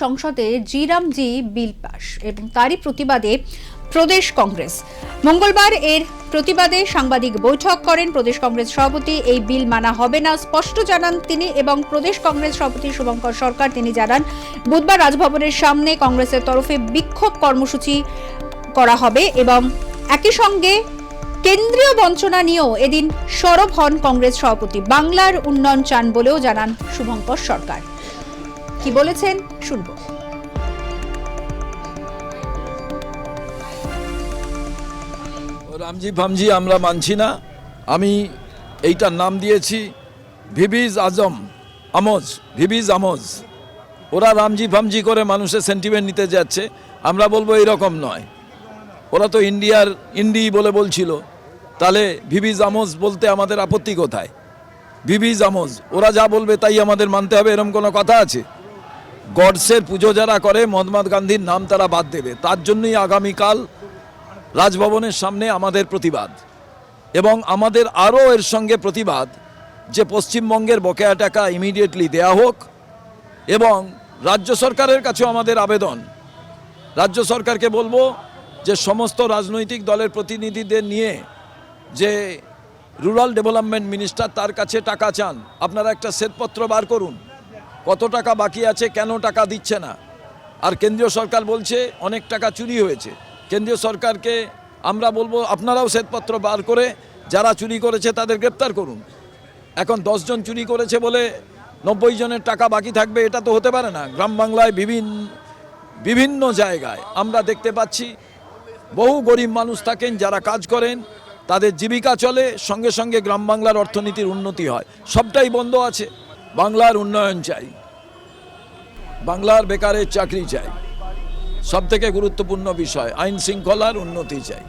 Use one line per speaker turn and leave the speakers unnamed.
সংসদে জি bill pass এবং তারই প্রতিবাদে প্রদেশ কংগ্রেস মঙ্গলবার এর প্রতিবাদে সাংবাদিক বৈঠক করেন। প্রদেশ কংগ্রেস সভাপতি এই বিল মানা হবে না স্পষ্ট জানান তিনি এবং প্রদেশ কংগ্রেস সভাপতি শুভঙ্কর সরকার তিনি জানান বুধবার রাজভবনের সামনে কংগ্রেসের তরফে বিক্ষোভ কর্মসূচি করা হবে এবং একই সঙ্গে কেন্দ্রীয় বঞ্চনা নিয়েও এদিন সরব হন কংগ্রেস সভাপতি। বাংলার উন্নয়ন চান বলেও জানান শুভঙ্কর সরকার। কি বলেছেন শুনবো।
রামজি ফামজি আমরা মানছি না। আমি এইটার নাম দিয়েছি ভিভিজ আমোজ। ওরা রামজি ফামজি করে মানুষের সেন্টিমেন্ট নিতে যাচ্ছে, আমরা বলবো এইরকম নয়। ওরা তো ইন্ডি বলে বলছিল, তাহলে ভিভিজ আমোজ বলতে আমাদের আপত্তি কোথায়? ভিভিজ আমোজ, ওরা যা বলবে তাই আমাদের মানতে হবে এরকম কোনো কথা আছে? গডসের পুজো যারা করে মহাত্মা গান্ধীর নাম তারা বাদ দেবে, তার জন্যই আগামীকাল রাজভবনের সামনে আমাদের প্রতিবাদ। এবং আমাদের আরও এর সঙ্গে প্রতিবাদ যে পশ্চিমবঙ্গের বকেয়া টাকা ইমিডিয়েটলি দেয়া হোক এবং রাজ্য সরকারের কাছেও আমাদের আবেদন, রাজ্য সরকারকে বলবো যে সমস্ত রাজনৈতিক দলের প্রতিনিধিদের নিয়ে যে রুরাল ডেভেলপমেন্ট মিনিস্টার তার কাছে টাকা চান, আপনারা একটা শ্বেতপত্র বার করুন কত টাকা বাকি আছে, কেন টাকা দিচ্ছে না। আর কেন্দ্রীয় সরকার বলছে অনেক টাকা চুরি হয়েছে। কেন্দ্রীয় সরকারকে আমরা বলবো আপনারাও শ্বেতপত্র বার করে যারা চুরি করেছে তাদের গ্রেপ্তার করুন। এখন 10 জন চুরি করেছে বলে 90 জনের টাকা বাকি থাকবে, এটা তো হতে পারে না। গ্রাম বাংলায় বিভিন্ন জায়গায় আমরা দেখতে পাচ্ছি বহু গরিব মানুষ থাকেন যারা কাজ করেন, তাদের জীবিকা চলে, সঙ্গে সঙ্গে গ্রাম বাংলার অর্থনীতির উন্নতি হয়। সবটাই বন্ধ আছে। বাংলার উন্নয়ন চাই, বাংলার বেকারের চাকরি চাই, সবথেকে গুরুত্বপূর্ণ বিষয় আইন শৃঙ্খলার উন্নতি চাই।